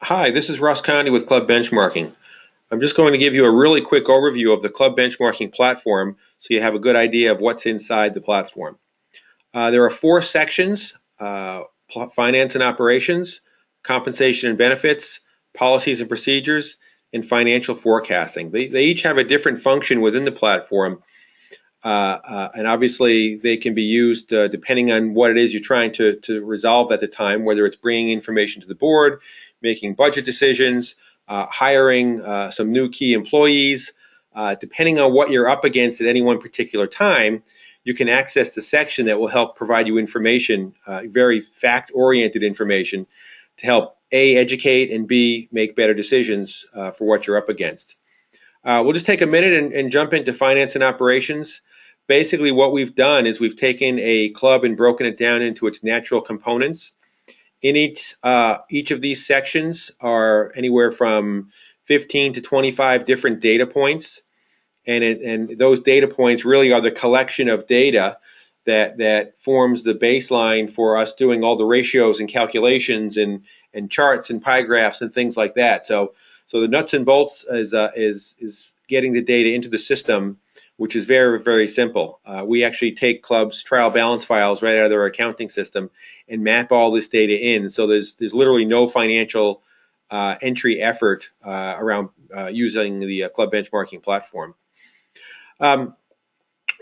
Hi, this is Ross Condy with Club Benchmarking. I'm just going to give you a really quick overview of the Club Benchmarking platform so you have a good idea of what's inside the platform. There are four sections: finance and operations, compensation and benefits, policies and procedures, and financial forecasting. They each have a different function within the platform, and obviously they can be used depending on what it is you're trying to resolve at the time, whether it's bringing information to the board, making budget decisions, hiring some new key employees. Depending on what you're up against at any one particular time, you can access the section that will help provide you information, very fact-oriented information, to help A, educate, and B, make better decisions for what you're up against. We'll just take a minute and jump into finance and operations. Basically, what we've done is we've taken a club and broken it down into its natural components. In each of these sections are anywhere from 15 to 25 different data points, and those data points really are the collection of data that forms the baseline for us doing all the ratios and calculations and charts and pie graphs and things like that. So the nuts and bolts is getting the data into the system, which is very, very simple. We actually take clubs' trial balance files right out of their accounting system and map all this data in. So there's literally no financial entry effort around using the club benchmarking platform.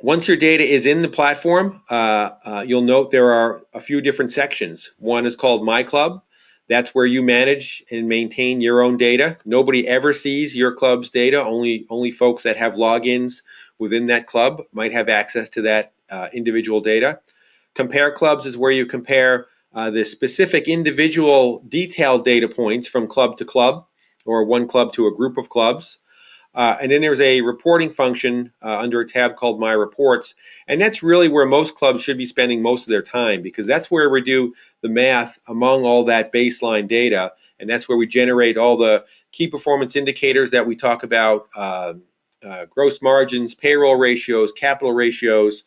Once your data is in the platform, you'll note there are a few different sections. One is called My Club. That's where you manage and maintain your own data. Nobody ever sees your club's data. Only folks that have logins within that club might have access to that individual data. Compare Clubs is where you compare the specific individual detailed data points from club to club, or one club to a group of clubs. And then there's a reporting function under a tab called My Reports, and that's really where most clubs should be spending most of their time, because that's where we do the math among all that baseline data, and that's where we generate all the key performance indicators that we talk about, gross margins, payroll ratios, capital ratios,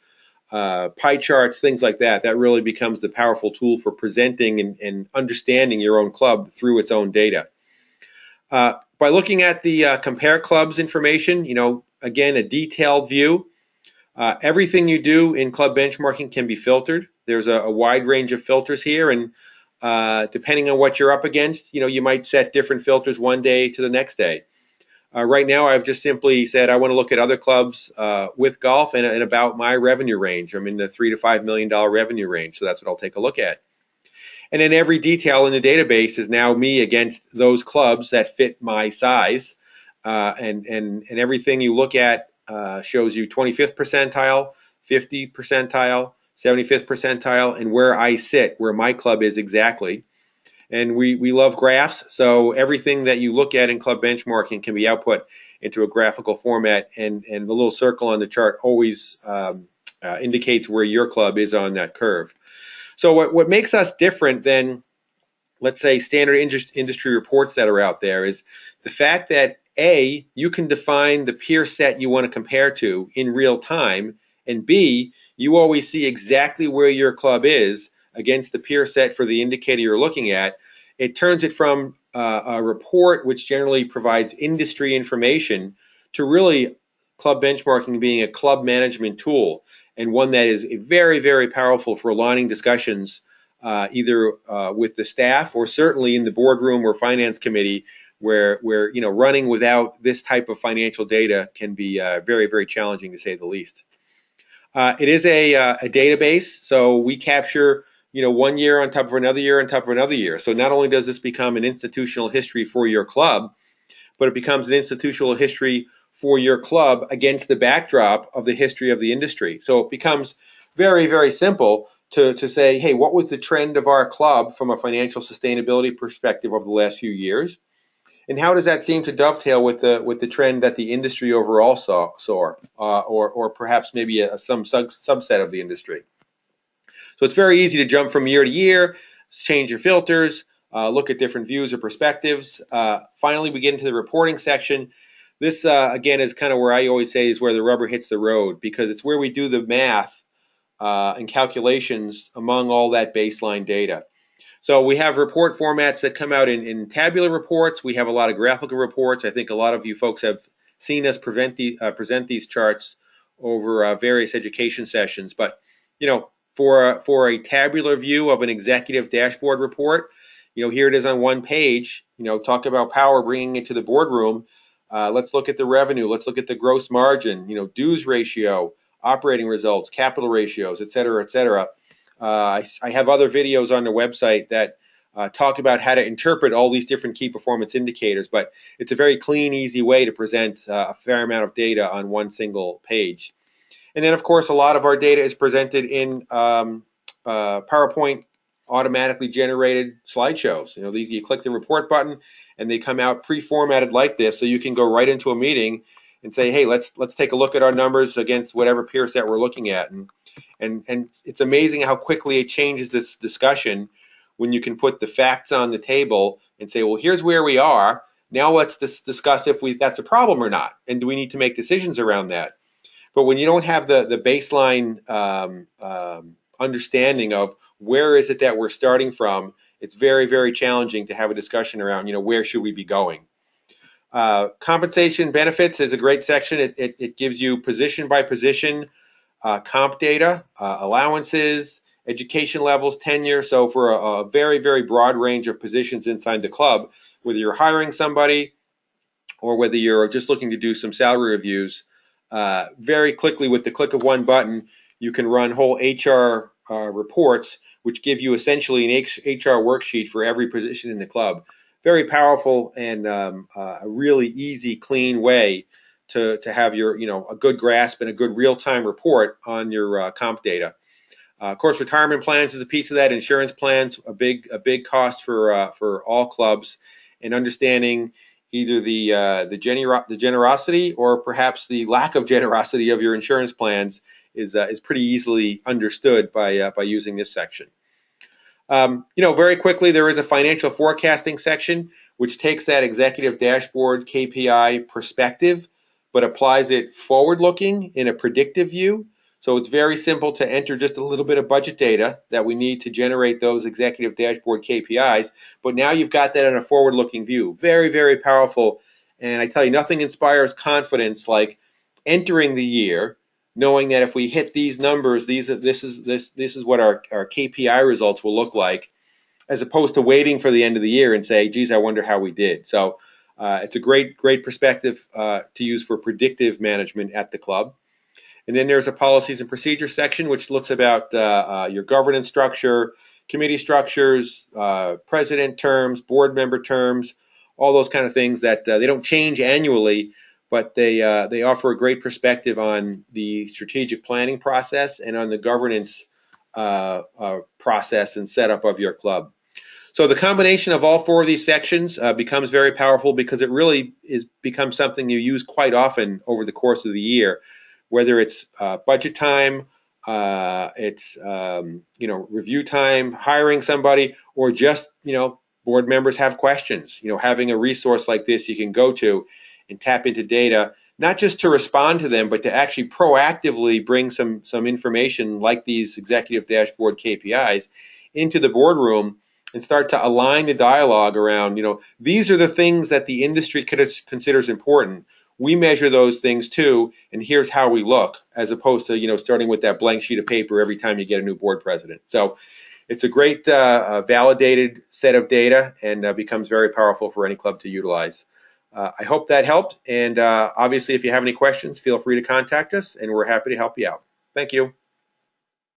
pie charts, things like that. That really becomes the powerful tool for presenting and understanding your own club through its own data. By looking at the Compare Clubs information, again, a detailed view. Everything you do in club benchmarking can be filtered. There's a wide range of filters here, and depending on what you're up against, you might set different filters one day to the next day. Right now, I've just simply said I want to look at other clubs with golf and about my revenue range. I'm in the $3 to $5 million revenue range, so that's what I'll take a look at. And then every detail in the database is now me against those clubs that fit my size. And everything you look at shows you 25th percentile, 50th percentile, 75th percentile, and where I sit, where my club is exactly. And we love graphs, so everything that you look at in club benchmarking can be output into a graphical format, and the little circle on the chart always indicates where your club is on that curve. So what makes us different than, let's say, standard industry reports that are out there is the fact that A, you can define the peer set you want to compare to in real time, and B, you always see exactly where your club is against the peer set for the indicator you're looking at. It turns it from a report, which generally provides industry information, to really club benchmarking being a club management tool, and one that is very, very powerful for aligning discussions either with the staff or certainly in the boardroom or finance committee, where running without this type of financial data can be very, very challenging, to say the least. It is a database, so we capture 1 year on top of another year on top of another year. So not only does this become an institutional history for your club, but it becomes an institutional history for your club against the backdrop of the history of the industry. So it becomes very, very simple to say, hey, what was the trend of our club from a financial sustainability perspective over the last few years? And how does that seem to dovetail with the trend that the industry overall saw, or perhaps maybe some subset of the industry? So it's very easy to jump from year to year, change your filters, look at different views or perspectives. Finally, we get into the reporting section. This, again, is kind of where I always say is where the rubber hits the road, because it's where we do the math and calculations among all that baseline data. So we have report formats that come out in tabular reports. We have a lot of graphical reports. I think a lot of you folks have seen us present these charts over various education sessions. But for a tabular view of an executive dashboard report, here it is on one page. Talk about power, bringing it to the boardroom. Let's look at the revenue. Let's look at the gross margin. Dues ratio, operating results, capital ratios, et cetera, et cetera. I have other videos on the website that talk about how to interpret all these different key performance indicators, but it's a very clean, easy way to present a fair amount of data on one single page. And then, of course, a lot of our data is presented in PowerPoint automatically generated slideshows. These, you click the report button and they come out pre-formatted like this, so you can go right into a meeting and say, hey, let's take a look at our numbers against whatever peer set we're looking at. And it's amazing how quickly it changes this discussion when you can put the facts on the table and say, well, here's where we are. Now let's discuss if that's a problem or not, and do we need to make decisions around that. But when you don't have the baseline understanding of where is it that we're starting from, it's very, very challenging to have a discussion around, where should we be going. Compensation benefits is a great section. It gives you position by position comp data, allowances, education levels, tenure. So for a very, very broad range of positions inside the club, whether you're hiring somebody or whether you're just looking to do some salary reviews, very quickly with the click of one button, you can run whole HR reports, which give you essentially an HR worksheet for every position in the club. Very powerful and a really easy, clean way to have your, a good grasp and a good real-time report on your comp data. Of course, retirement plans is a piece of that. Insurance plans, a big cost for all clubs, and understanding either the generosity or perhaps the lack of generosity of your insurance plans is pretty easily understood by using this section. Very quickly, there is a financial forecasting section which takes that executive dashboard KPI perspective but applies it forward-looking in a predictive view. So it's very simple to enter just a little bit of budget data that we need to generate those executive dashboard KPIs, but now you've got that in a forward-looking view. Very, very powerful, and I tell you, nothing inspires confidence like entering the year knowing that if we hit these numbers, this is what our KPI results will look like, as opposed to waiting for the end of the year and say, geez, I wonder how we did. So it's a great perspective to use for predictive management at the club. And then there's a policies and procedures section, which looks about your governance structure, committee structures, president terms, board member terms, all those kind of things that they don't change annually, but they offer a great perspective on the strategic planning process and on the governance process and setup of your club. So the combination of all four of these sections becomes very powerful because it really becomes something you use quite often over the course of the year, whether it's budget time, it's review time, hiring somebody, or just board members have questions. Having a resource like this you can go to and tap into data, not just to respond to them, but to actually proactively bring some information like these executive dashboard KPIs into the boardroom and start to align the dialogue around, these are the things that the industry considers important. We measure those things too, and here's how we look, as opposed to, starting with that blank sheet of paper every time you get a new board president. So it's a great validated set of data and becomes very powerful for any club to utilize. I hope that helped, and obviously if you have any questions, feel free to contact us, and we're happy to help you out. Thank you.